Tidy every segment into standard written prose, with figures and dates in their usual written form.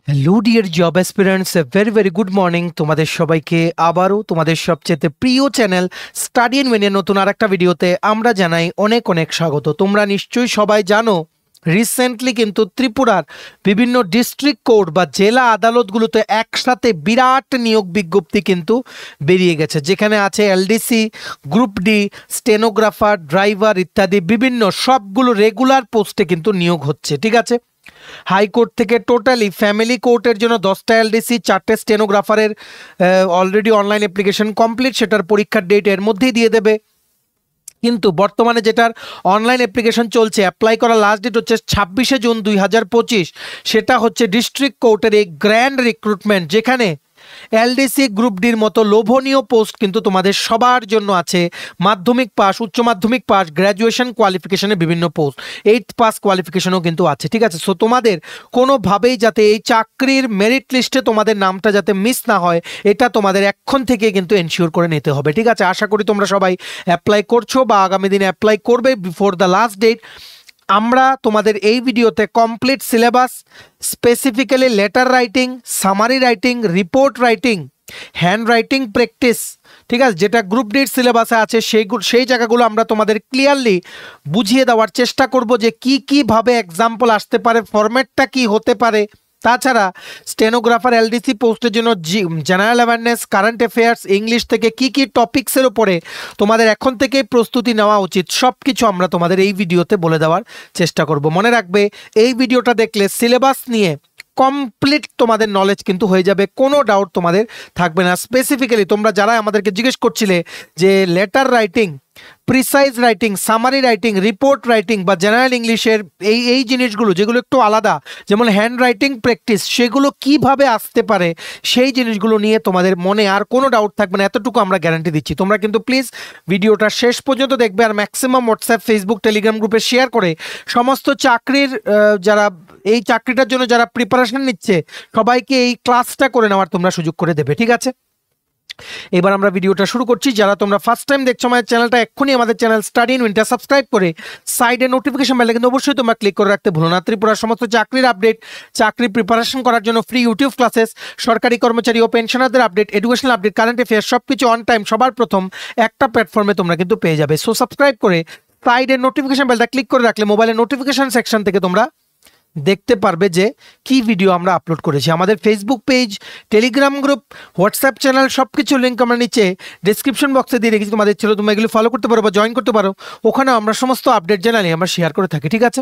Hello dear job aspirants, very very good morning তোমাদের সবাইকে আবারও তোমাদের সবচেয়ে প্রিয় চ্যানেল স্টাডি এন্ড উইনের নতুন আরেকটা ভিডিওতে আমরা জানাই অনেক অনেক স্বাগত। তোমরা নিশ্চয়ই সবাই জানো রিসেন্টলি কিন্তু ত্রিপুরার বিভিন্ন ডিস্ট্রিক্ট কোর্ট বা জেলা আদালতগুলোতে একসাথে বিরাট নিয়োগ বিজ্ঞপ্তি কিন্তু বেরিয়ে গেছে, যেখানে আছে LDC, group D, stenographer, driver ইত্যাদি বিভিন্ন সবগুলো রেগুলার পোস্টে কিন্তু নিয়োগ হচ্ছে। ঠিক আছে, হাইকোর্ট থেকে টোটালি ফ্যামিলি কোর্টের জন্য 10টা এলডিসি, 4টে স্টেনোগ্রাফারের অলরেডি অনলাইন অ্যাপ্লিকেশন কমপ্লিট, সেটার পরীক্ষার ডেট এর মধ্যেই দিয়ে দেবে। কিন্তু বর্তমানে যেটার অনলাইন অ্যাপ্লিকেশন চলছে, অ্যাপ্লাই করার লাস্ট ডেট হচ্ছে 26শে জুন 2025। সেটা হচ্ছে ডিস্ট্রিক্ট কোর্টের এই গ্র্যান্ড রিক্রুটমেন্ট, যেখানে এলডিসি গ্রুপ ডির মতো লোভনীয় পোস্ট কিন্তু তোমাদের সবার জন্য আছে। মাধ্যমিক পাস, উচ্চ মাধ্যমিক পাস, গ্র্যাজুয়েশন কোয়ালিফিকেশনের বিভিন্ন পোস্ট, 8th পাস কোয়ালিফিকেশনও কিন্তু আছে। ঠিক আছে, সো তোমাদের কোনোভাবেই যাতে এই চাকরির মেরিট লিস্টে তোমাদের নামটা যাতে মিস না হয়, এটা তোমাদের এখন থেকে কিন্তু এনশিওর করে নিতে হবে। ঠিক আছে, আশা করি তোমরা সবাই অ্যাপ্লাই করছো বা আগামী দিনে অ্যাপ্লাই করবে বিফোর দ্য লাস্ট ডেট। আমরা তোমাদের এই ভিডিওতে complete syllabus, specifically letter writing, summary writing, report writing, hand writing practice, ঠিক আছে, যেটা গ্রুপ ডির সিলেবাসে আছে সেই জায়গাগুলো আমরা তোমাদের ক্লিয়ারলি বুঝিয়ে দেওয়ার চেষ্টা করব, যে কীভাবে এক্সাম্পল আসতে পারে, ফরম্যাটটা কি হতে পারে। তাছাড়া স্টেনোগ্রাফার এলডিসি পোস্টের জন্য general awareness, current affairs, English থেকে কি টপিক্সের উপরে তোমাদের এখন থেকেই প্রস্তুতি নেওয়া উচিত, সব কিছু আমরা তোমাদের এই ভিডিওতে বলে দেওয়ার চেষ্টা করব। মনে রাখবে, এই ভিডিওটা দেখলে সিলেবাস নিয়ে কমপ্লিট তোমাদের নলেজ কিন্তু হয়ে যাবে, কোনো ডাউট তোমাদের থাকবে না। স্পেসিফিক্যালি তোমরা যারা আমাদেরকে জিজ্ঞেস করছিলে যে letter writing, precise writing, summary writing, report writing বা জেনারেল ইংলিশের এই জিনিসগুলো যেগুলো একটু আলাদা, যেমন হ্যান্ড রাইটিং প্র্যাকটিস, সেগুলো কিভাবে আসতে পারে, সেই জিনিসগুলো নিয়ে তোমাদের মনে আর কোনো ডাউট থাকবে না, এতটুকু আমরা গ্যারান্টি দিচ্ছি। তোমরা কিন্তু প্লিজ ভিডিওটা শেষ পর্যন্ত দেখবে, আর ম্যাক্সিমাম হোয়াটসঅ্যাপ, ফেসবুক, টেলিগ্রাম গ্রুপে শেয়ার করে সমস্ত চাকরির যারা এই চাকরিটার জন্য যারা প্রিপারেশন নিচ্ছে সবাইকে এই ক্লাসটা করে নেওয়ার তোমরা সুযোগ করে দেবে। ঠিক আছে, এবার আমরা ভিডিওটা শুরু করছি। যারা তোমরা ফার্স্ট টাইম দেখছো আমাদের চ্যানেলটা, এক্ষুনি আমাদের channel study in winter subscribe করে সাইডে নোটিফিকেশন বেলটা কিন্তু অবশ্যই তোমরা ক্লিক করে রাখতে ভুলো না। ত্রিপুরার সমস্ত চাকরির আপডেট, চাকরি প্রিপারেশন করার জন্য ফ্রি ইউটিউব ক্লাসেস, সরকারি কর্মচারী ও পেনশনারদের update, educational update, current affairs, সব কিছু অন টাইম সবার প্রথম একটা প্ল্যাটফর্মে তোমরা কিন্তু পেয়ে যাবে। সো সাবস্ক্রাইব করে সাইডের নোটিফিকেশন বেলটা ক্লিক করে রাখলে মোবাইলের নোটিফিকেশন সেকশন থেকে তোমরা দেখতে পারবে যে কি ভিডিও আমরা আপলোড করেছি। আমাদের Facebook page, Telegram group, WhatsApp channel, সব কিছু লিঙ্ক আমরা নিচে ডিসক্রিপশন বক্সে দিয়ে রেখেছি, তোমাদের ছিল তোমরা এগুলো ফলো করতে পারো বা জয়েন করতে পারো, ওখানে আমরা সমস্ত আপডেট জানালে আমরা শেয়ার করে থাকি। ঠিক আছে,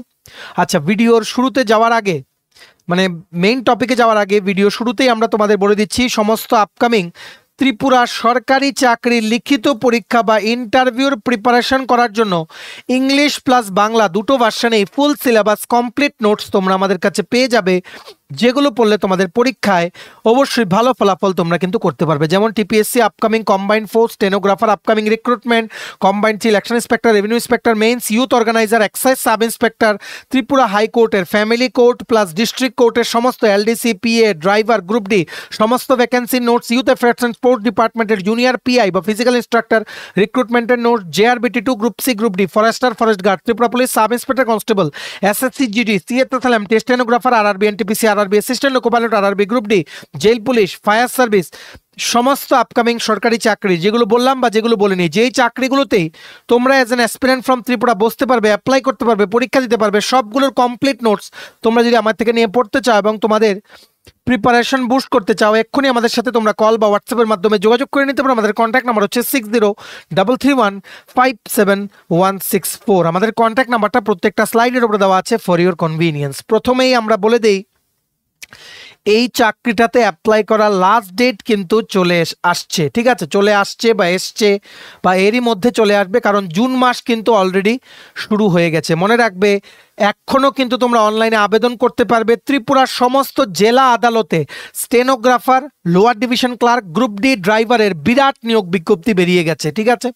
আচ্ছা, ভিডিওর শুরুতে যাওয়ার আগে, মানে মেইন টপিকে যাওয়ার আগে ভিডিও শুরুতেই আমরা তোমাদের বলে দিচ্ছি সমস্ত আপকামিং ত্রিপুরা সরকারি চাকরির লিখিত পরীক্ষা বা ইন্টারভিউর প্রিপারেশন করার জন্য ইংলিশ প্লাস বাংলা দুটো ভার্সনে ফুল সিলেবাস কমপ্লিট নোটস তোমরা আমাদের কাছে পেয়ে যাবে, যেগুলো পড়লে তোমাদের পরীক্ষায় অবশ্যই ভালো ফলাফল তোমরা কিন্তু করতে পারবে। যেমন TPSC upcoming combined force, stenographer upcoming recruitment, combined election inspector, revenue inspector mains, youth organiser, excise sub inspector, Tripura হাইকোর্টের ফ্যামিলি কোর্ট প্লাস ডিস্ট্রিক্ট কোর্টের সমস্ত LDC, PA, driver, group D সমস্ত vacancy notes, youth affairs and sports ডিপার্টমেন্টের junior PI বা physical instructor রিক্রুটমেন্টের notes, JRBT, group C, group D, forester, forest guard, Tripura police sub inspector constable, SSC GD, CSSLM, stenographer, RRB, NTPC, RRB assistant loco pilot, RRB group D, jail police, fire service, সমস্ত upcoming সরকারি চাকরি যেগুলো বললাম বা যেগুলো বলিনি, যেই চাকরিগুলোতেই তোমরা as an aspirant from Tripura বসতে পারবে, অ্যাপ্লাই করতে পারবে, পরীক্ষা দিতে পারবে, সবগুলোর কমপ্লিট নোটস তোমরা যদি আমার থেকে নিয়ে পড়তে চাও এবং তোমাদের প্রিপারেশন বুস্ট করতে চাও, এক্ষুনি আমাদের সাথে তোমরা কল বা হোয়াটসঅ্যাপের মাধ্যমে যোগাযোগ করে নিতে পারো। আমাদের কন্ট্যাক্ট নাম্বার হচ্ছে 6033157164। আমাদের কন্ট্যাক্ট নাম্বারটা প্রত্যেকটা স্লাইডের উপরে দেওয়া আছে ফর ইউর কনভিনিয়েন্স। প্রথমেই আমরা বলে দেই, এই চাকরিটাতে অ্যাপ্লাই করার লাস্ট ডেট কিন্তু চলে আসছে। ঠিক আছে, চলে আসছে বা এসছে বা এরই মধ্যে চলে আসবে, কারণ জুন মাস কিন্তু অলরেডি শুরু হয়ে গেছে। মনে রাখবে, এখনও কিন্তু তোমরা অনলাইনে আবেদন করতে পারবে। ত্রিপুরার সমস্ত জেলা আদালতে stenographer, lower division clerk, group D, ড্রাইভারের বিরাট নিয়োগ বিজ্ঞপ্তি বেরিয়ে গেছে। ঠিক আছে,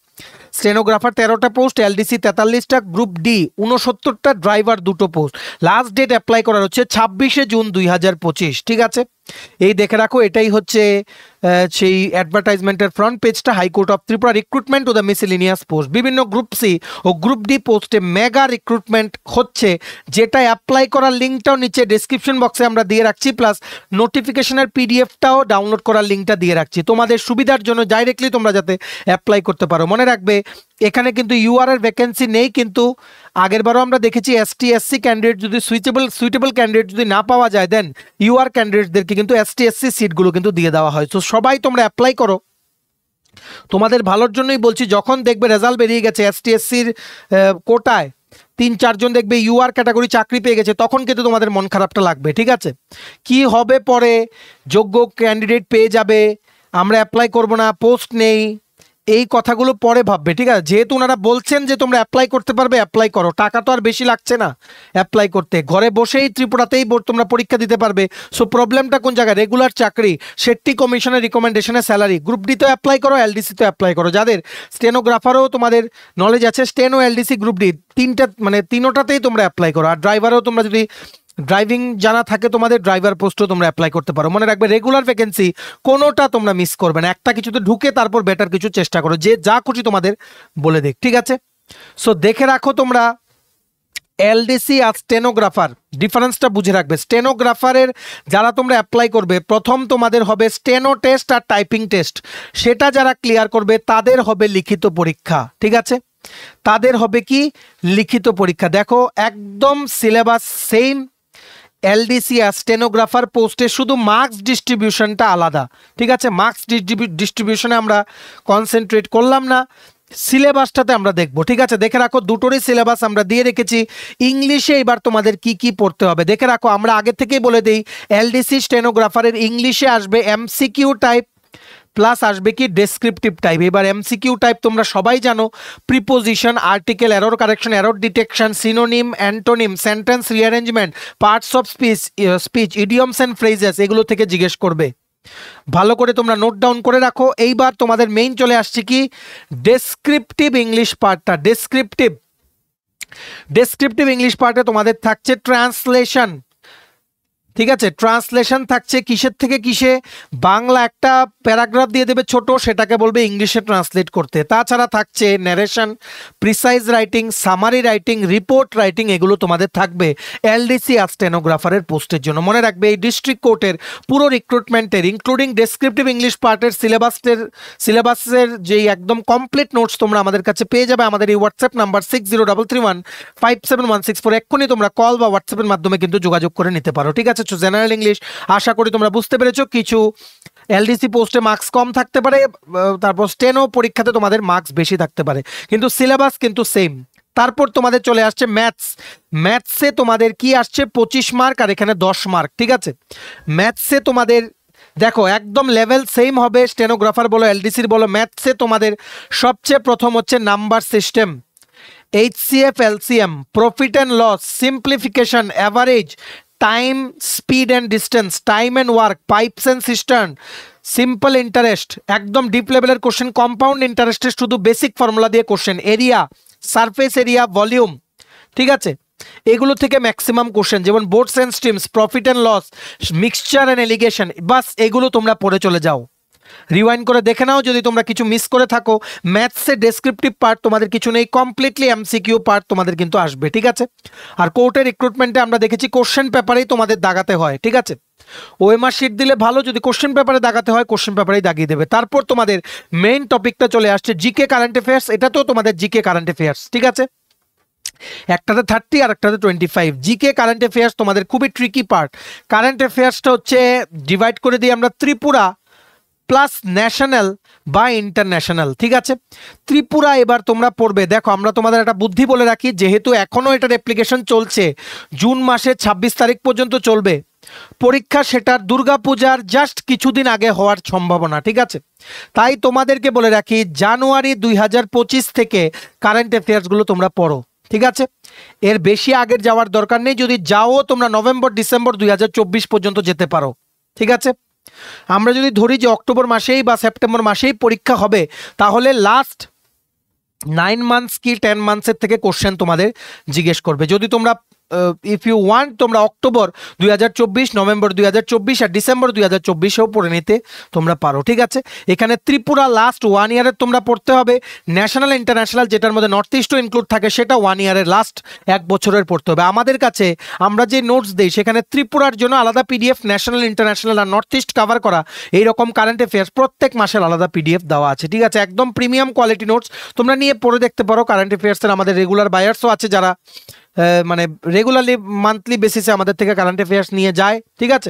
স্টেনোগ্রাফার 13টা পোস্ট, এলডিসি 43টা, গ্রুপ ডি 69টা, ড্রাইভার 2টো পোস্ট। লাস্ট ডেট অ্যাপ্লাই করার হচ্ছে 26শে জুন 2025। ঠিক আছে, এই দেখে রাখো, এটাই হচ্ছে সেই অ্যাডভার্টাইজমেন্টের ফ্রন্ট পেজটা, high court of Tripura recruitment to the miscellaneous post, বিভিন্ন গ্রুপ সি ও গ্রুপ ডি পোস্টে মেগা রিক্রুটমেন্ট হচ্ছে, যেটা অ্যাপ্লাই করার লিঙ্কটাও নিচে ডেসক্রিপশন বক্সে আমরা দিয়ে রাখছি, প্লাস নোটিফিকেশনের পিডিএফটাও ডাউনলোড করার লিঙ্কটা দিয়ে রাখছি তোমাদের সুবিধার জন্য, ডাইরেক্টলি তোমরা যাতে অ্যাপ্লাই করতে পারো। মনে রাখবে এখানে কিন্তু ইউআর এর ভ্যাকেন্সি নেই, কিন্তু আগেরবারও আমরা দেখেছি এসটি এসসি ক্যান্ডিডেট যদি সুইটেবল ক্যান্ডিডেট যদি না পাওয়া যায়, দেন ইউআর ক্যান্ডিডেটদেরকে কিন্তু এসটি এসসি সিটগুলো কিন্তু দিয়ে দেওয়া হয়। তো সবাই তোমরা অ্যাপ্লাই করো, তোমাদের ভালোর জন্যই বলছি। যখন দেখবে রেজাল্ট বেরিয়ে গেছে এসটি এসসির কোটায় 3-4 জন দেখবে ইউআর ক্যাটাগরি চাকরি পেয়ে গেছে, তখন কিন্তু তোমাদের মন খারাপটা লাগবে, ঠিক আছে? কি হবে পরে, যোগ্য ক্যান্ডিডেট পেয়ে যাবে, আমরা অ্যাপ্লাই করব না, পোস্ট নেই, এই কথাগুলো পরে ভাববে, ঠিক আছে? যেহেতু ওনারা বলছেন যে তোমরা অ্যাপ্লাই করতে পারবে, অ্যাপ্লাই করো, টাকা তো আর বেশি লাগছে না অ্যাপ্লাই করতে, ঘরে বসেই ত্রিপুরাতেই তোমরা পরীক্ষা দিতে পারবে। সো প্রবলেমটা কোন জায়গায়? রেগুলার চাকরি, শেট্টি কমিশনের রিকমেন্ডেশনের স্যালারি, গ্রুপ ডি তো অ্যাপ্লাই করো, এলডিসি তো অ্যাপ্লাই করো, যাদের স্টেনোগ্রাফারও তোমাদের নলেজ আছে, স্টেনো, এলডিসি, গ্রুপ ডি, তিনোটাতেই তোমরা অ্যাপ্লাই করো। আর ড্রাইভারও তোমরা যদি ড্রাইভিং জানা থাকে তোমাদের, ড্রাইভার পোস্টও তোমরা অ্যাপ্লাই করতে পারো। মনে রাখবে রেগুলার ভ্যাকেন্সি কোনোটা তোমরা মিস করবে না, একটা কিছুতে ঢুকে তারপর বেটার কিছু চেষ্টা করো, যে যা খুশি তোমাদের বলে দেখ, ঠিক আছে? সো দেখে রাখো তোমরা এলডিসি আর স্টেনোগ্রাফার ডিফারেন্সটা বুঝে রাখবে। স্টেনোগ্রাফারের যারা তোমরা অ্যাপ্লাই করবে, প্রথম তোমাদের হবে স্টেনো টেস্ট আর টাইপিং টেস্ট, সেটা যারা ক্লিয়ার করবে তাদের হবে লিখিত পরীক্ষা, ঠিক আছে? তাদের হবে কি? লিখিত পরীক্ষা। দেখো একদম সিলেবাস সেম, এলডিসি আর স্টেনোগ্রাফার পোস্টে শুধু মার্কস ডিস্ট্রিবিউশনটা আলাদা, ঠিক আছে? মার্কস ডিস্ট্রিবিউশনে আমরা কনসেন্ট্রেট করলাম না, সিলেবাসটাতে আমরা দেখবো, ঠিক আছে? দেখে রাখো দুটোরই সিলেবাস আমরা দিয়ে রেখেছি। ইংলিশে এবার তোমাদের কি কি পড়তে হবে দেখে রাখো, আমরা আগে থেকেই বলে দিই, এলডিসি স্টেনোগ্রাফারের ইংলিশে আসবে এমসিকিউ টাইপ প্লাস আসবে কি ডেসক্রিপটিভ টাইপ। এবার এমসিকিউ টাইপ তোমরা সবাই জানো, preposition, article, error correction, error detection, synonym, antonym, sentence rearrangement, parts of speech, idioms and phrases, এগুলো থেকে জিজ্ঞেস করবে। ভালো করে তোমরা নোট ডাউন করে রাখো। এইবার তোমাদের মেইন চলে আসছে কি? ডেসক্রিপটিভ ইংলিশ পার্টটা। ডেসক্রিপটিভ ইংলিশ পার্টে তোমাদের থাকছে ট্রান্সলেশন, ঠিক আছে? ট্রান্সলেশন থাকছে কিসের থেকে কিসে, বাংলা একটা প্যারাগ্রাফ দিয়ে দেবে ছোট, সেটাকে বলবে ইংলিশে ট্রান্সলেট করতে। তাছাড়া থাকছে narration, precise writing, summary writing, report writing, এগুলো তোমাদের থাকবে এলডিসি আর স্টেনোগ্রাফারের পোস্টের জন্য। মনে রাখবে এই ডিস্ট্রিক্ট কোর্টের পুরো রিক্রুটমেন্টের ইনক্লুডিং ডেসক্রিপটিভ ইংলিশ পার্টের সিলেবাসের যেই একদম কমপ্লিট নোটস তোমরা আমাদের কাছে পেয়ে যাবে আমাদের এই হোয়াটসঅ্যাপ নাম্বার 6033157164। এক্ষুনি তোমরা কল বা হোয়াটসঅ্যাপের মাধ্যমে কিন্তু যোগাযোগ করে নিতে পারো, ঠিক আছে? জেনারেল ইংলিশ আশা করি তোমরা বুঝতে পেরেছো। কিছু এলডিসি পোস্টে মার্কস কম থাকতে পারে, তারপর স্টেনো পরীক্ষাতে তোমাদের মার্কস বেশি থাকতে পারে, কিন্তু সিলেবাস কিন্তু সেম। তারপর তোমাদের চলে আসছে ম্যাথসে তোমাদের কি আসছে 25 মার্ক আর এখানে 10 মার্ক, ঠিক আছে? ম্যাথসে তোমাদের দেখো একদম লেভেল সেম হবে, স্টেনোগ্রাফার বলো এলডিসির বলো। ম্যাথসে তোমাদের সবচেয়ে প্রথম হচ্ছে number system, HCF, LCM, profit and loss, simplification, average, time, speed and distance, time and work, pipes and cistern, simple interest, একদম ডিপ লেভেলের কোশ্চেন, কম্পাউন্ড ইন্টারেস্টের শুধু বেসিক ফর্মুলা দিয়ে question, area, surface area, volume, ঠিক আছে? এগুলো থেকে maximum question, যেমন boards and streams, profit and loss, mixture and alligation, বাস এগুলো তোমরা পড়ে চলে যাও। রিওয়াইন্ড করে দেখে নাও যদি তোমরা কিছু মিস করে থাকো। ম্যাথসে ডেসক্রিপটিভ পার্ট তোমাদের কিছু নেই, কমপ্লিটলি এমসিকিউ পার্ট তোমাদের কিন্তু আসবে, ঠিক আছে? আর কোর্টের রিক্রুটমেন্টে আমরা দেখেছি কোশ্চেন পেপারেই তোমাদের দাগাতে হয়, ঠিক আছে? ওএমআর শিট দিলে ভালো, যদি কোশ্চেন পেপারে দাগাতে হয় কোশ্চেন পেপারেই দাগিয়ে দেবে। তারপর তোমাদের মেইন টপিকটা চলে আসছে জিকে কারেন্ট অ্যাফেয়ার্স। এটা তো তোমাদের জিকে কারেন্ট অ্যাফেয়ার্স, ঠিক আছে? একটাতে 30 আর একটাতে 25। জিকে কারেন্ট অ্যাফেয়ার্স তোমাদের খুবই ট্রিকি পার্ট। কারেন্ট অ্যাফেয়ার্সটা হচ্ছে ডিভাইড করে দিই আমরা ত্রিপুরা প্লাস ন্যাশনাল বা ইন্টারন্যাশনাল, ঠিক আছে? ত্রিপুরা এবার তোমরা পড়বে। দেখো আমরা তোমাদের একটা বুদ্ধি বলে রাখি, যেহেতু এখনও এটার অ্যাপ্লিকেশন চলছে, জুন মাসের 26 তারিখ পর্যন্ত চলবে পরীক্ষা, সেটার দুর্গাপূজার জাস্ট কিছুদিন আগে হওয়ার সম্ভাবনা, ঠিক আছে? তাই তোমাদেরকে বলে রাখি জানুয়ারি 2025 থেকে কারেন্ট অ্যাফেয়ার্সগুলো তোমরা পড়ো, ঠিক আছে? এর বেশি আগের যাওয়ার দরকার নেই, যদি যাও তোমরা নভেম্বর ডিসেম্বর 2024 পর্যন্ত যেতে পারো, ঠিক আছে? আমরা যদি ধরি যে অক্টোবর মাসেই বা সেপ্টেম্বর মাসেই পরীক্ষা হবে, তাহলে লাস্ট 9 মান্থস কি 10 মান্থসের থেকে কোশ্চেন তোমাদের জিজ্ঞেস করবে। যদি তোমরা ইফ ইউ ওয়ান্ট তোমরা অক্টোবর 2024, নভেম্বর 2024 আর ডিসেম্বর 2024-এও পড়ে নিতে তোমরা পারো। ঠিক আছে, এখানে ত্রিপুরা লাস্ট 1 ইয়ারের তোমরা পড়তে হবে, ন্যাশনাল ইন্টারন্যাশনাল যেটার মধ্যে নর্থ ইস্টও ইনক্লুড থাকে সেটা 1 ইয়ারের লাস্ট 1 বছরের পড়তে হবে। আমাদের কাছে আমরা যে নোটস দিই সেখানে ত্রিপুরার জন্য আলাদা পিডিএফ, ন্যাশনাল ইন্টারন্যাশনাল আর নর্থ ইস্ট কভার করা এইরকম কারেন্ট অ্যাফেয়ার্স প্রত্যেক মাসের আলাদা পিডিএফ দেওয়া আছে। ঠিক আছে, একদম প্রিমিয়াম কোয়ালিটি নোটস, তোমরা নিয়ে পড়ে দেখতে পারো। কারেন্ট অ্যাফেয়ার্সের আমাদের রেগুলার বায়ার্সও আছে যারা মানে রেগুলারলি মান্থলি বেসিসে আমাদের থেকে কারেন্ট অ্যাফেয়ার্স নিয়ে যায়। ঠিক আছে,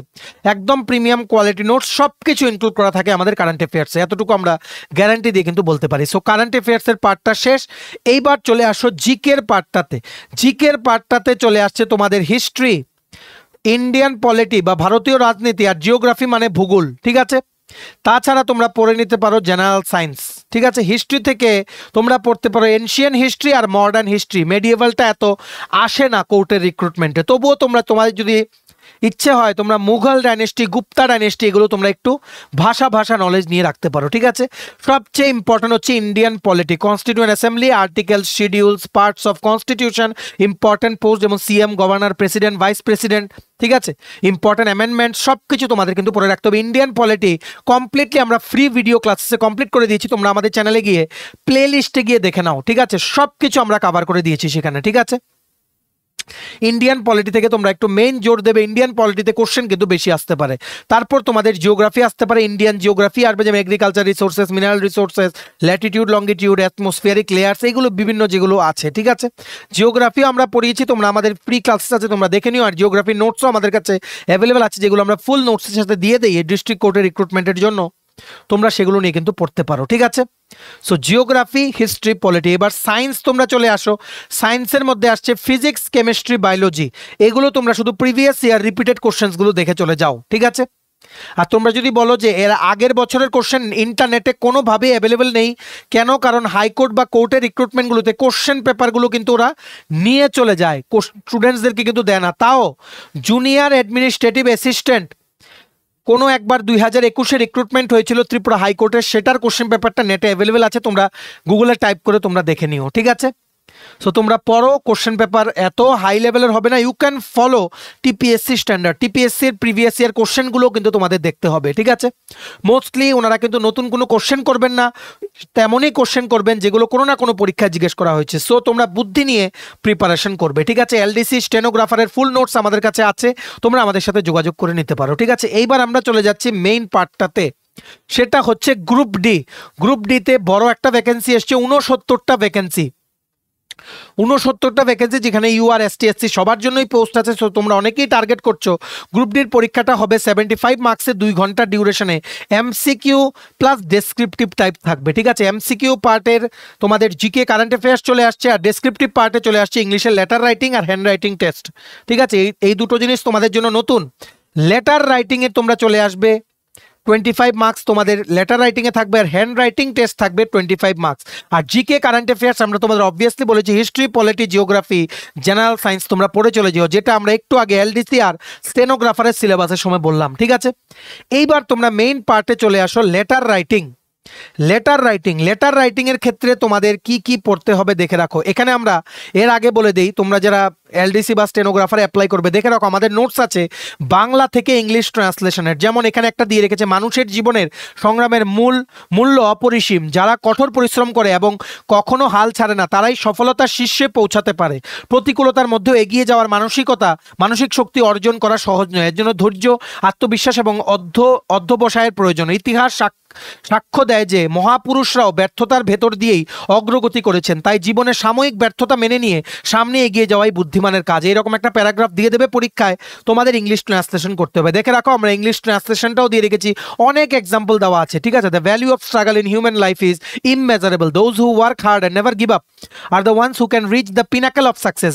একদম প্রিমিয়াম কোয়ালিটি নোটস, সব কিছু ইনক্লুড করা থাকে আমাদের কারেন্ট অ্যাফেয়ার্সে, এতটুকু আমরা গ্যারান্টি দিয়ে কিন্তু বলতে পারি। সো কারেন্ট অ্যাফেয়ার্সের পার্টটা শেষ, এইবার চলে আসো জিকের পার্টটাতে। জিকের পার্টটাতে চলে আসছে তোমাদের হিস্ট্রি, ইন্ডিয়ান পলিটি বা ভারতীয় রাজনীতি, আর জিওগ্রাফি মানে ভূগোল। ঠিক আছে, তাছাড়া তোমরা পড়ে নিতে পারো জেনারেল সায়েন্স। ঠিক আছে, হিস্ট্রি থেকে তোমরা পড়তে পারো এনশিয়ান হিস্ট্রি আর মডার্ন হিস্ট্রি। মেডিয়েভালটা এত আসে না কোর্টের রিক্রুটমেন্টে, তবুও তোমরা তোমাদের যদি ইচ্ছে হয় তোমরা মুঘল ডাইনেস্টি, গুপ্তা ডাইনেস্টি এগুলো তোমরা একটু ভাষা নলেজ নিয়ে রাখতে পারো। ঠিক আছে, সবচেয়ে ইম্পর্টেন্ট হচ্ছে Indian polity, constituent assembly, article, schedules, parts of constitution, important post যেমন CM, governor, president, vice president. ঠিক আছে, ইম্পর্টেন্ট অ্যামেন্ডমেন্ট সব কিছু তোমাদের কিন্তু পড়ে রাখতে হবে। ইন্ডিয়ান পলিটি কমপ্লিটলি আমরা ফ্রি ভিডিও ক্লাসে কমপ্লিট করে দিয়েছি, তোমরা আমাদের চ্যানেলে গিয়ে প্লে লিস্টে গিয়ে দেখে নাও। ঠিক আছে, সব কিছু আমরা কভার করে দিয়েছি সেখানে। ঠিক আছে, ইন্ডিয়ান পলিটি থেকে তোমরা একটু মেইন জোর দেবে, ইন্ডিয়ান পলিটিতে কোশ্চেন কিন্তু বেশি আসতে পারে। তারপর তোমাদের জিওগ্রাফি আসতে পারে, ইন্ডিয়ান জিওগ্রাফি আসবে যেমন agriculture resources, mineral resources, Latitude, longitude, atmospheric layers, এইগুলো বিভিন্ন যেগুলো আছে। ঠিক আছে, জিওগ্রাফিও আমরা পড়িয়েছি, তোমরা আমাদের ফ্রি ক্লাসেস আছে তোমরা দেখে নিও, আর জিওগ্রাফির নোটসও আমাদের কাছে অ্যাভেলেবেল আছে যেগুলো আমরা ফুল নোটসের সাথে দিয়ে দিই ডিস্ট্রিক্ট কোর্টের রিক্রুটমেন্টের জন্য, তোমরা সেগুলো নিয়ে কিন্তু পড়তে পারো। ঠিক আছে, সো জিওগ্রাফি, হিস্ট্রি, পলিটি। এবার সায়েন্স তোমরা চলে আসো, সায়েন্সের মধ্যে আসছে ফিজিক্স, কেমিস্ট্রি, বায়োলজি। এগুলো তোমরা শুধু প্রিভিয়াস ইয়ার রিপিটেড কোশ্চেন্সগুলো দেখে চলে যাও। ঠিক আছে, আর তোমরা যদি বলো যে এর আগের বছরের কোশ্চেন ইন্টারনেটে কোনোভাবেই অ্যাভেলেবেল নেই, কেন? কারণ হাইকোর্ট বা কোর্টের রিক্রুটমেন্টগুলোতে কোশ্চেন পেপারগুলো কিন্তু ওরা নিয়ে চলে যায়, স্টুডেন্টসদেরকে কিন্তু দেয় না। তাও জুনিয়র অ্যাডমিনিস্ট্রেটিভ অ্যাসিস্ট্যান্ট কোনো একবার 2021-এ রিক্রুটমেন্ট হয়েছিল ত্রিপুরা হাইকোর্টের, সেটার কোশ্চেন পেপারটা নেটে অ্যাভেলেবেল আছে, তোমরা গুগলে টাইপ করে তোমরা দেখে নিও। ঠিক আছে, সো তোমরা পড়ো, কোশ্চেন পেপার এত হাই লেভেলের হবে না, you can follow TPSC standard, টিপিএসসির প্রিভিয়াস ইয়ার কোশ্চেনগুলো কিন্তু তোমাদের দেখতে হবে। ঠিক আছে, মোস্টলি ওনারা কিন্তু নতুন কোনো কোশ্চেন করবেন না, তেমনই কোশ্চেন করবেন যেগুলো কোনো না কোনো পরীক্ষায় জিজ্ঞেস করা হয়েছে। সো তোমরা বুদ্ধি নিয়ে প্রিপারেশন করবে। ঠিক আছে, এলডিসি স্টেনোগ্রাফারের ফুল নোটস আমাদের কাছে আছে, তোমরা আমাদের সাথে যোগাযোগ করে নিতে পারো। ঠিক আছে, এইবার আমরা চলে যাচ্ছি মেইন পার্টটাতে, সেটা হচ্ছে গ্রুপ ডি। গ্রুপ ডিতে বড় একটা ভ্যাকেন্সি এসছে, 69টা ভ্যাকেন্সি, 69টা ভ্যাকেন্সি, যেখানে ইউআর, এসটি, এসসি সবার জন্যই পোস্ট আছে। সো তোমরা অনেকেই টার্গেট করছো। গ্রুপ ডির পরীক্ষাটা হবে 75 মার্কসে, 2 ঘন্টা ডিউরেশনে, এমসিকিউ প্লাস ডেসক্রিপটিভ টাইপ থাকবে। ঠিক আছে, এমসিকিউ পার্টের তোমাদের জিকে, কারেন্ট অ্যাফেয়ার্স চলে আসছে, আর ডেসক্রিপটিভ পার্টে চলে আসছে ইংলিশের লেটার রাইটিং আর হ্যান্ড রাইটিং টেস্ট। ঠিক আছে, এই দুটো জিনিস তোমাদের জন্য নতুন। লেটার রাইটিংয়ে তোমরা চলে আসবে 25 মার্কস তোমাদের লেটার রাইটিংয়ে থাকবে, আর হ্যান্ড রাইটিং টেস্ট থাকবে 25 মার্কস। আর জিকে, কারেন্ট অ্যাফেয়ার্স আমরা তোমাদের অবভিয়াসলি বলেছি, history, polity, geography, general science তোমরা পড়ে চলে যেও, যেটা আমরা একটু আগে এলডিসি আর স্টেনোগ্রাফারের সিলেবাসের সময় বললাম। ঠিক আছে, এইবার তোমরা মেইন পার্টে চলে আসো, লেটার রাইটিং। লেটার রাইটিংয়ের ক্ষেত্রে তোমাদের কি কি পড়তে হবে দেখে রাখো। এখানে আমরা এর আগে বলে দিই, তোমরা যারা এলডিসি বা স্টেনোগ্রাফার অ্যাপ্লাই করবে দেখে রাখো, আমাদের নোটস আছে বাংলা থেকে ইংলিশ ট্রান্সলেশনের। যেমন এখানে একটা দিয়ে রেখেছে, মানুষের জীবনের সংগ্রামের মূল্য অপরিসীম, যারা কঠোর পরিশ্রম করে এবং কখনো হাল ছাড়ে না তারাই সফলতার শীর্ষে পৌঁছাতে পারে। প্রতিকূলতার মধ্যেও এগিয়ে যাওয়ার মানসিক শক্তি অর্জন করা সহজ নয়, এর জন্য ধৈর্য, আত্মবিশ্বাস এবং অধ্যবসায়ের প্রয়োজন। ইতিহাস সাক্ষ্য দেয় যে মহাপুরুষরাও ব্যর্থতার ভেতর দিয়েই অগ্রগতি করেছেন, তাই জীবনে সাময়িক ব্যর্থতা মেনে নিয়ে সামনে এগিয়ে যাওয়াই বুদ্ধিমানের কাজ। এরকম একটা প্যারাগ্রাফ দিয়ে দেবে পরীক্ষায়, তোমাদের ইংলিশ ট্রান্সলেশন করতে হবে। দেখে রাখো, আমরা ইংলিশ ট্রান্সলেশনটাও দিয়ে রেখেছি, অনেক এক্সাম্পল দেওয়া আছে। ঠিক আছে, the value of struggle in human life is immeasurable, those who work hard and never give up are the ones who can reach the pinnacle of success,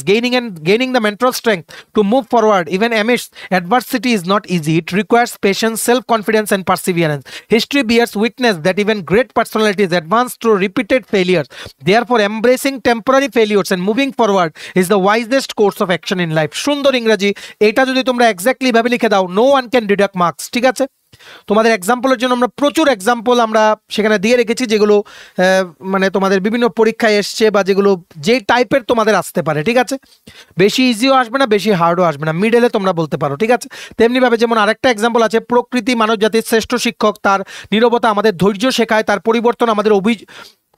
gaining the mental strength to move forward even amidst adversity is not easy. It requires patience, self-confidence and perseverance. History bears witness that even great personalities advance through repeated failures. Therefore, embracing temporary failures and moving forward is the wisest course of action in life. সুন্দর ইংরেজি, এটা যদি তোমরা exactly ভাবে লিখে দাও, no one can deduct marks। ঠিক আছে, তোমাদের এক্সাম্পলের জন্য আমরা প্রচুর এক্সাম্পল আমরা সেখানে দিয়ে রেখেছি, যেগুলো মানে তোমাদের বিভিন্ন পরীক্ষায় এসছে বা যেগুলো যে টাইপের তোমাদের আসতে পারে, ঠিক আছে। বেশি ইজিও আসবে না, বেশি হার্ডও আসবে না, মিডলে তোমরা বলতে পারো, ঠিক আছে। তেমনিভাবে যেমন আরেকটা এক্সাম্পল আছে, প্রকৃতি মানব জাতির শ্রেষ্ঠ শিক্ষক, তার নীরবতা আমাদের ধৈর্য শেখায়, তার পরিবর্তন আমাদের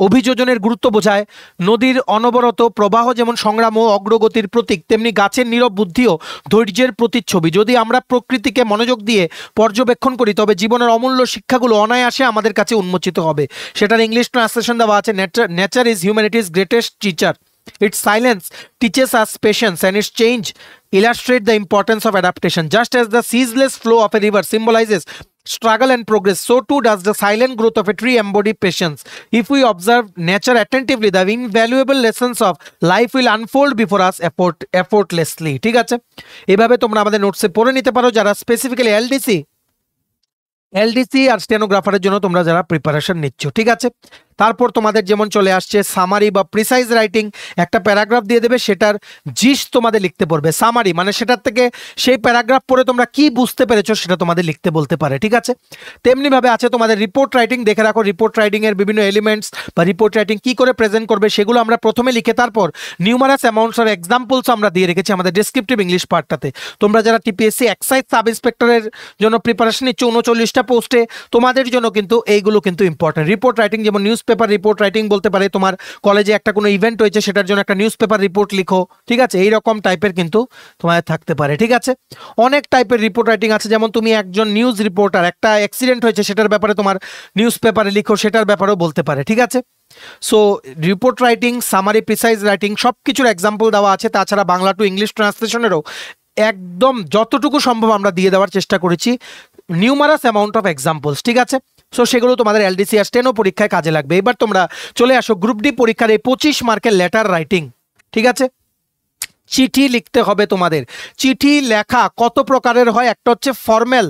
অভিযোজনের গুরুত্ব বোঝায়। নদীর অনবরত প্রবাহ যেমন সংগ্রাম ও অগ্রগতির প্রতীক, তেমনি গাছের নীরব বুদ্ধিও ধৈর্যের প্রতিচ্ছবি। যদি আমরা প্রকৃতিকে মনোযোগ দিয়ে পর্যবেক্ষণ করি তবে জীবনের অমূল্য শিক্ষাগুলো অনায়াসে আমাদের কাছে উন্মোচিত হবে। সেটার ইংলিশ ট্রান্সলেশন দেওয়া আছে, nature is humanities greatest teacher, its silence teaches us patience and its change illustrate the importance of adaptation. Just as the ceaseless flow of a river symbolizes struggle and progress, so too does the silent growth of a tree embody patience. If we observe nature attentively, the invaluable lessons of life will unfold before us effortlessly. ঠিক আছে, এভাবে তোমরা আমাদের নোটসে পড়ে নিতে পারো যারা specifically LDC আর স্টেনোগ্রাফারের জন্য তোমরা যারা প্রিপারেশন নিচ্ছ, ঠিক আছে। তারপর তোমাদের যেমন চলে আসছে সামারি বা প্রিসাইজ রাইটিং, একটা প্যারাগ্রাফ দিয়ে দেবে, সেটার জিস্ট তোমাদের লিখতে পড়বে। সামারি মানে সেটার থেকে সেই প্যারাগ্রাফ পড়ে তোমরা কি বুঝতে পেরেছো সেটা তোমাদের লিখতে বলতে পারে, ঠিক আছে। তেমনিভাবে আছে তোমাদের রিপোর্ট রাইটিং, দেখে রাখো রিপোর্ট রাইটিং এর বিভিন্ন এলিমেন্টস বা রিপোর্ট রাইটিং কি করে প্রেজেন্ট করবে সেগুলো আমরা প্রথমে লিখে তারপর নিউমারাস অ্যামাউন্টস অফ এক্সাম্পলস আমরা দিয়ে রেখেছি আমাদের ডেসক্রিপটিভ ইংলিশ পার্টটাতে। তোমরা যারা টিপিএসসি এক্সাইজ সাব ইন্সপেক্টরের জন্য প্রিপারেশন নিচ্ছ 39টা পোস্টে, তোমাদের জন্য কিন্তু এইগুলো কিন্তু ইম্পর্টেন্ট। রিপোর্ট রাইটিং যেমন নিউজ পেপার রিপোর্ট রাইটিং বলতে পারে, তোমার কলেজে একটা কোনো ইভেন্ট হয়েছে সেটার জন্য একটা নিউজ পেপার রিপোর্ট লিখো, ঠিক আছে। এইরকম টাইপের কিন্তু তোমাদের থাকতে পারে, ঠিক আছে। অনেক টাইপের রিপোর্ট রাইটিং আছে, যেমন তুমি একজন নিউজ রিপোর্টার, একটা অ্যাক্সিডেন্ট হয়েছে সেটার ব্যাপারে তোমার নিউজ পেপারে লিখো, সেটার ব্যাপারেও বলতে পারে, ঠিক আছে। So report writing, summary, precise writing সব কিছুর এক্সাম্পল দেওয়া আছে। তাছাড়া বাংলা টু ইংলিশ ট্রান্সলেশনেরও একদম যতটুকু সম্ভব আমরা দিয়ে দেওয়ার চেষ্টা করেছি নিউমারাস অ্যামাউন্ট অফ এক্সাম্পলস, ঠিক আছে। সো সেগুলো তোমাদের এলডিসি আর স্টেনো পরীক্ষায় কাজে লাগবে। এবার তোমরা চলে আসো গ্রুপ ডি পরীক্ষার এই 25 মার্কের লেটার রাইটিং, ঠিক আছে। চিঠি লিখতে হবে তোমাদের। চিঠি লেখা কত প্রকারের হয়, একটা হচ্ছে ফর্মাল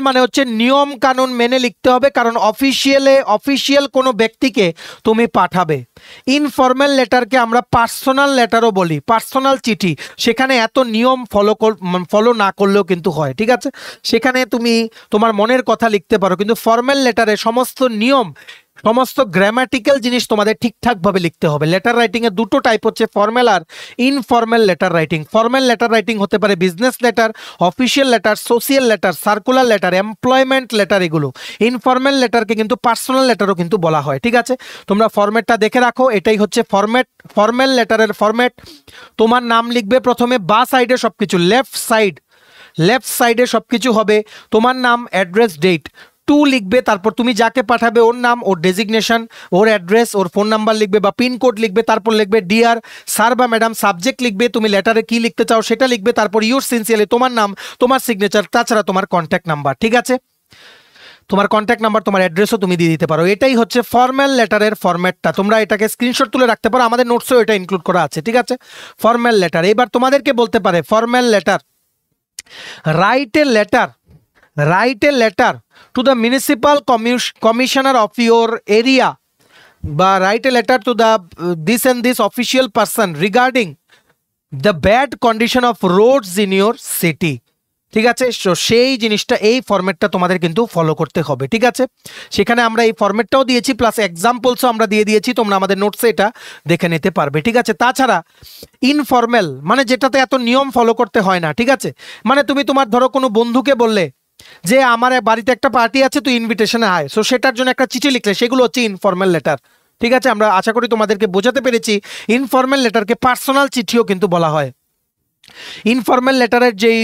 মানে হচ্ছে নিয়ম কানুন মেনে লিখতে হবে, কারণ অফিসিয়াল কোনো ব্যক্তিকে তুমি পাঠাবে। ইনফর্মাল লেটারকে আমরা পার্সোনাল লেটারও বলি, পার্সোনাল চিঠি, সেখানে এত নিয়ম ফলো না করলেও কিন্তু হয়, ঠিক আছে। সেখানে তুমি তোমার মনের কথা লিখতে পারো, কিন্তু ফর্মাল লেটারে সমস্ত নিয়ম, সমস্ত গ্রামাটিক্যাল জিনিস তোমাদের ঠিকঠাকভাবে লিখতে হবে। লেটার রাইটিং এর দুটো টাইপ হচ্ছে ফর্মাল আর informal letter writing. Formal letter writing হতে পারে business letter, official letter, social letter, circular letter, employment letter, এগুলো। ইনফর্মাল লেটারকে কিন্তু পার্সোনাল লেটারও কিন্তু বলা হয়, ঠিক আছে। তোমরা ফরম্যাটটা দেখে রাখো, এটাই হচ্ছে ফর্মাল লেটারের ফরম্যাট। তোমার নাম লিখবে প্রথমে, বা সাইডে সবকিছু, লেফট সাইডে সবকিছু হবে তোমার নাম, অ্যাড্রেস, ডেট। টু লিখবে, তারপর তুমি যাকে পাঠাবে ওর নাম, ওর ডেজিগনেশন, ওর অ্যাড্রেস, ওর ফোন নাম্বার লিখবে বা পিনকোড লিখবে, তারপর লিখবে ডিয়ার স্যার বা ম্যাডাম। সাবজেক্ট লিখবে, তুমি লেটারে কি লিখতে চাও সেটা লিখবে, তারপর ইউর সিনসিয়ারলি, তোমার নাম, তোমার সিগনেচার, তাছাড়া তোমার কন্ট্যাক্ট নাম্বার, ঠিক আছে। তোমার কন্ট্যাক্ট নাম্বার, তোমার অ্যাড্রেসও তুমি দিয়ে দিতে পারো। এটাই হচ্ছে ফর্মাল লেটারের ফরম্যাটটা। তোমরা এটাকে স্ক্রিনশট তুলে রাখতে পারো, আমাদের নোটসেও এটা ইনক্লুড করা আছে, ঠিক আছে। Formal letter. এবার তোমাদেরকে বলতে পারে formal letter, write a letter to the municipal commissioner of your area, বা write a letter to the this and this official person regarding the bad condition of roads in your city, ঠিক আছে। সেই জিনিসটা, এই ফরম্যাটটা তোমাদের কিন্তু follow করতে হবে, ঠিক আছে। সেখানে আমরা এই ফরম্যাটটাও দিয়েছি, প্লাস এক্সাম্পলসও আমরা দিয়ে দিয়েছি, তোমরা আমাদের নোটসে এটা দেখে নিতে পারবে, ঠিক আছে। তাছাড়া ইনফর্মাল মানে যেটাতে এত নিয়ম ফলো করতে হয় না, ঠিক আছে। মানে তুমি তোমার ধরো কোনো বন্ধুকে বললে যে আমার বাড়িতে একটা পার্টি আছে, তুই ইনভিটেশনে আয়, সো সেটার জন্য একটা চিঠি লিখলে, সেগুলো হচ্ছে ইনফর্মাল লেটার, ঠিক আছে। আমরা আশা করি তোমাদেরকে বোঝাতে পেরেছি। ইনফর্মাল লেটারকে পার্সোনাল চিঠিও কিন্তু বলা হয়। ইনফর্মাল লেটারের যেই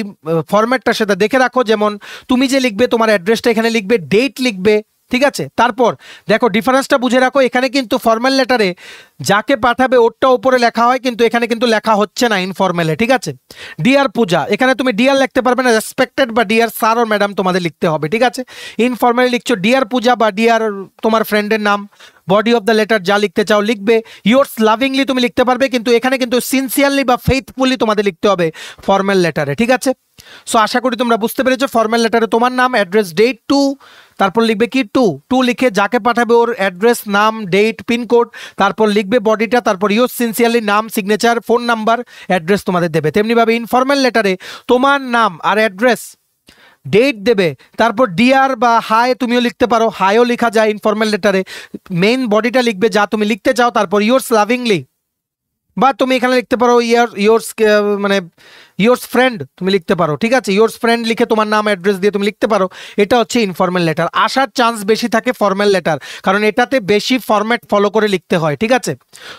ফরম্যাটটা সেটা দেখে রাখো, যেমন তুমি যে লিখবে তোমার অ্যাড্রেসটা এখানে লিখবে, ডেট লিখবে, ঠিক আছে। তারপর দেখো ডিফারেন্সটা বুঝে রাখো, এখানে কিন্তু ফর্মাল লেটারে যাকে পাঠাবে ওরটা উপরে লেখা হয়, কিন্তু এখানে কিন্তু লেখা হচ্ছে না ইনফর্মালে, ঠিক আছে। ডিয়ার পূজা, এখানে তুমি ডিয়ার লিখতে পারবে না, রেসপেক্টেড বা ডিয়ার স্যার ও ম্যাডাম তোমাদের লিখতে হবে, ঠিক আছে। ইনফর্মালি লিখছো ডিয়ার পূজা বা ডিয়ার তোমার ফ্রেন্ডের নাম। বডি অফ দ্য লেটার যা লিখতে চাও লিখবে। ইয়োর্স লাভিংলি তুমি লিখতে পারবে, কিন্তু এখানে কিন্তু সিনসিয়ারলি বা ফেইথফুলি তোমাদের লিখতে হবে ফর্মাল লেটারে, ঠিক আছে। সো আশা করি তোমরা বুঝতে পেরেছো। ফর্মাল লেটারে তোমার নাম, অ্যাড্রেস, ডেট, টু, তারপর লিখবে কি টু লিখে যাকে পাঠাবে ওর অ্যাড্রেস, নাম, ডেট, পিনকোড, তারপর লিখবে বডিটা, তারপর ইয়োর সিনসিয়ারলি, নাম, সিগনেচার, ফোন নাম্বার, অ্যাড্রেস তোমাদের দেবে। তেমনিভাবে ইনফর্মাল লেটারে তোমার নাম আর অ্যাড্রেস ডেট দেবে, তারপর ডিয়ার বা হাই তুমিও লিখতে পারো, হাইও লেখা যায় ইনফর্মাল লেটারে। মেইন বডিটা লিখবে যা তুমি লিখতে চাও, তারপর ইয়োর্স লাভিংলি, বা তুমি এখানে লিখতে পারো ইয়োর্স মানে ইয়োর্স ফ্রেন্ড তুমি লিখতে পারো, ঠিক আছে? ইয়োর্স ফ্রেন্ড লিখে তোমার নাম অ্যাড্রেস দিয়ে তুমি লিখতে পারো। এটা হচ্ছে ইনফর্মাল লেটার। আসার চান্স বেশি থাকে ফর্মাল লেটার, কারণ এটাতে বেশি ফরম্যাট ফলো করে লিখতে হয়, ঠিক আছে?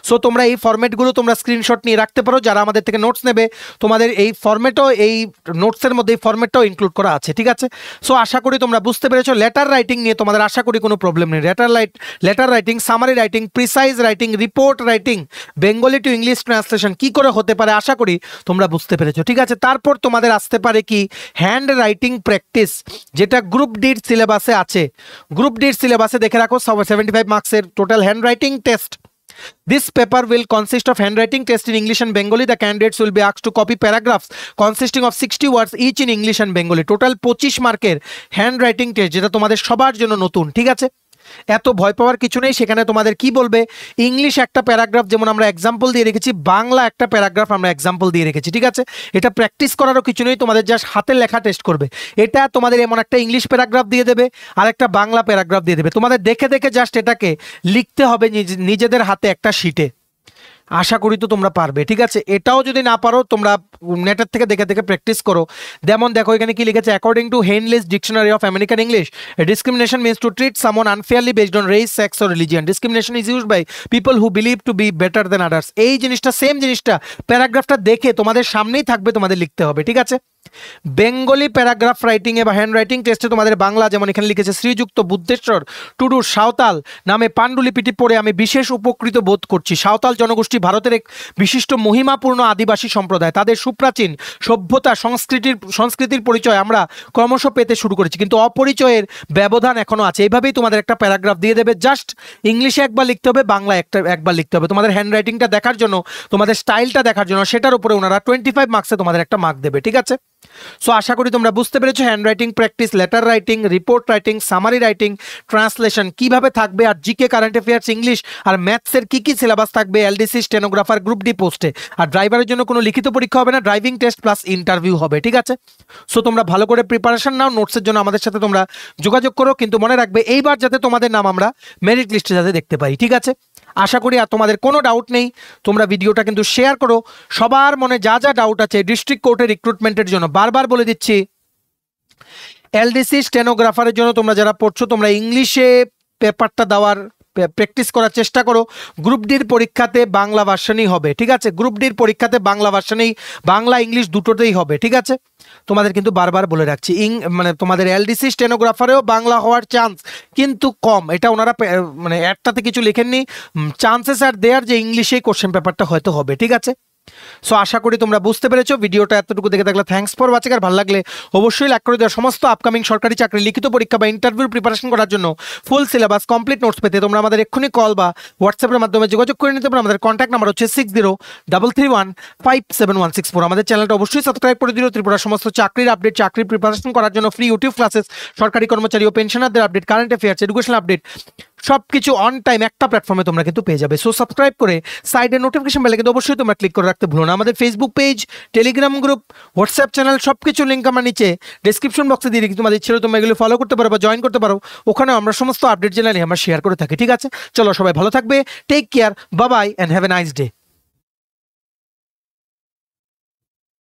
সো তোমরা এই ফরম্যাটগুলো তোমরা স্ক্রিনশট নিয়ে রাখতে পারো। যারা আমাদের থেকে নোটস নেবে, তোমাদের এই ফরম্যাটও, এই নোটসের মধ্যে এই ফরম্যাটটাও ইনক্লুড করা আছে, ঠিক আছে? সো আশা করি তোমরা বুঝতে পেরেছো। লেটার রাইটিং নিয়ে তোমাদের আশা করি কোনো প্রবলেম নেই। Letter writing, summary writing, precise writing, report writing, Bengali to English translation কি করে হতে পারে আশা করি তোমরা বুঝতে পেরেছো, ঠিক আছে? তারপর তোমাদের আসতে পারে কি হ্যান্ড রাইটিং প্র্যাকটিস, যেটা গ্রুপ ডির সিলেবাসে আছে। গ্রুপ ডির সিলেবাসে দেখে রাখো 75 মার্কসের total hand writing test. This paper will consist of handwriting test in English and Bengali. The candidates will be asked to copy paragraphs consisting of 60 words each in English and Bengali. Total 25 মার্কের handwriting test, যেটা তোমাদের সবার জন্য নতুন, ঠিক আছে? এত ভয় পাওয়ার কিছু নেই। সেখানে তোমাদের কি বলবে, ইংলিশ একটা প্যারাগ্রাফ যেমন আমরা এক্সাম্পল দিয়ে রেখেছি, বাংলা একটা প্যারাগ্রাফ আমরা এক্সাম্পল দিয়ে রেখেছি, ঠিক আছে? এটা প্র্যাকটিস করারও কিছু নেই, তোমাদের জাস্ট হাতের লেখা টেস্ট করবে। এটা তোমাদের এমন একটা ইংলিশ প্যারাগ্রাফ দিয়ে দেবে আর একটা বাংলা প্যারাগ্রাফ দিয়ে দেবে, তোমাদের দেখে দেখে জাস্ট এটাকে লিখতে হবে নিজেদের হাতে একটা শিটে। আশা করি তো তোমরা পারবে, ঠিক আছে? এটাও যদি না পারো তোমরা নেটের থেকে দেখে দেখে প্র্যাকটিস করো। যেমন দেখো এখানে কি লিখেছে, according to Heinle's dictionary of American English, discrimination means to treat someone unfairly based on race, sex or religion. Discrimination is used by people who believe to be better than others. এই জিনিসটা, same জিনিসটা প্যারাগ্রাফটা দেখে তোমাদের সামনেই থাকবে, তোমাদের লিখতে হবে, ঠিক আছে? বেঙ্গলি প্যারাগ্রাফ রাইটিংয়ে বা হ্যান্ড রাইটিং টেস্টে তোমাদের বাংলা যেমন এখানে লিখেছে, শ্রীযুক্ত বুদ্ধেশ্বর টুডু সাঁওতাল নামে পাণ্ডুলিপিটি পড়ে আমি বিশেষ উপকৃত বোধ করছি। সাঁওতাল জনগোষ্ঠী ভারতের এক বিশিষ্ট মহিমাপূর্ণ আদিবাসী সম্প্রদায়। তাদের সুপ্রাচীন সভ্যতা সংস্কৃতির পরিচয় আমরা ক্রমশ পেতে শুরু করেছি, কিন্তু অপরিচয়ের ব্যবধান এখনো আছে। এইভাবেই তোমাদের একটা প্যারাগ্রাফ দিয়ে দেবে, জাস্ট ইংলিশে একবার লিখতে হবে, বাংলা একবার লিখতে হবে। তোমাদের হ্যান্ড রাইটিংটা দেখার জন্য, তোমাদের স্টাইলটা দেখার জন্য, সেটার উপরে ওনারা 25 মার্কসে তোমাদের একটা মার্ক দেবে, ঠিক আছে? সো আশা করি তোমরা বুঝতে পেরেছো hand writing practice, letter writing, report writing, summary writing, translation কিভাবে থাকবে, আর জিকে, কারেন্ট অ্যাফেয়ার্স, ইংলিশ আর ম্যাথসের কি সিলেবাস থাকবে এলডিসি, স্টেনোগ্রাফার, গ্রুপ ডি পোস্টে। আর ড্রাইভারের জন্য কোনো লিখিত পরীক্ষা হবে না, ড্রাইভিং টেস্ট প্লাস ইন্টারভিউ হবে, ঠিক আছে? সো তোমরা ভালো করে প্রিপারেশন নাও, নোটসের জন্য আমাদের সাথে তোমরা যোগাযোগ করো, কিন্তু মনে রাখবে এইবার যাতে তোমাদের নাম আমরা মেরিট লিস্টে যাতে দেখতে পাই, ঠিক আছে? আশা করি আর তোমাদের কোনো ডাউট নেই। তোমরা ভিডিওটা কিন্তু শেয়ার করো, সবার মনে যা যা ডাউট আছে ডিস্ট্রিক্ট কোর্টের রিক্রুটমেন্টের জন্য। বারবার বলে দিচ্ছি, এলডিসি স্টেনোগ্রাফারের জন্য তোমরা যারা পড়ছো, তোমরা ইংলিশে পেপারটা দেওয়ার প্র্যাকটিস করার চেষ্টা করো। গ্রুপ ডির পরীক্ষাতে বাংলা ভার্সনই হবে, ঠিক আছে? গ্রুপ ডির পরীক্ষাতে বাংলা ভার্সনেই, বাংলা ইংলিশ দুটোতেই হবে, ঠিক আছে? তোমাদের কিন্তু বারবার বলে রাখছি, মানে তোমাদের এলডিসি স্টেনোগ্রাফারেও বাংলা হওয়ার চান্স কিন্তু কম। এটা ওনারা মানে একটাতে কিছু লেখেননি, চান্সেস আর দেয়ার যে ইংলিশেই কোশ্চেন পেপারটা হয়তো হবে, ঠিক আছে? সো আশা করি তোমরা বুঝতে পেরেছো। ভিডিওটা এতটুকু দেখে থাকলে থ্যাঙ্কস ফর ওয়াচিং। আর ভালো লাগলে অবশ্যই লাইক করে দেওয়া। সমস্ত আপকামিং সরকারি চাকরি, লিখিত পরীক্ষা বা ইন্টারভিউর প্রিপারেশন করার জন্য ফুল সিলেবাস, কমপ্লিট নোটস পেতে তোমরা আমাদের এক্ষুনি কল বা হোয়াটসঅ্যাপের মাধ্যমে যোগাযোগ করে নিতে পারো। আমাদের কন্ট্যাক্ট নাম্বার হচ্ছে 6033157164। আমাদের চ্যানেলটা অবশ্যই সাবস্ক্রাইব করে দিও। ত্রিপুরার সমস্ত চাকরির আপডেট, চাকরির প্রিপারেশন করার জন্য ফ্রি ইউটিউব ক্লাসেস, সরকারি কর্মচারী ও পেনশনারদের update, current affairs, educational update, সবকিছু অন টাইম একটা প্ল্যাটফর্মে তোমরা কিন্তু পেয়ে যাবে। সো সাবস্ক্রাইব করে সাইডে নোটিফিকেশন বেলে কিন্তু অবশ্যই তোমরা ক্লিক করে রাখতে ভুলো না। আমাদের Facebook page, Telegram group, WhatsApp channel সবকিছু লিঙ্ক আমরা নিচে ডেসক্রিপশন বক্সে দিয়ে রেখেছি। তোমাদের ছিল তোমরা এগুলো ফলো করতে পারো বা জয়েন করতে পারো। ওখানে আমরা সমস্ত আপডেট জেনারেলি আমরা শেয়ার করে থাকি, ঠিক আছে? চলো সবাই ভালো থাকবে, take care, bye bye and have a nice day.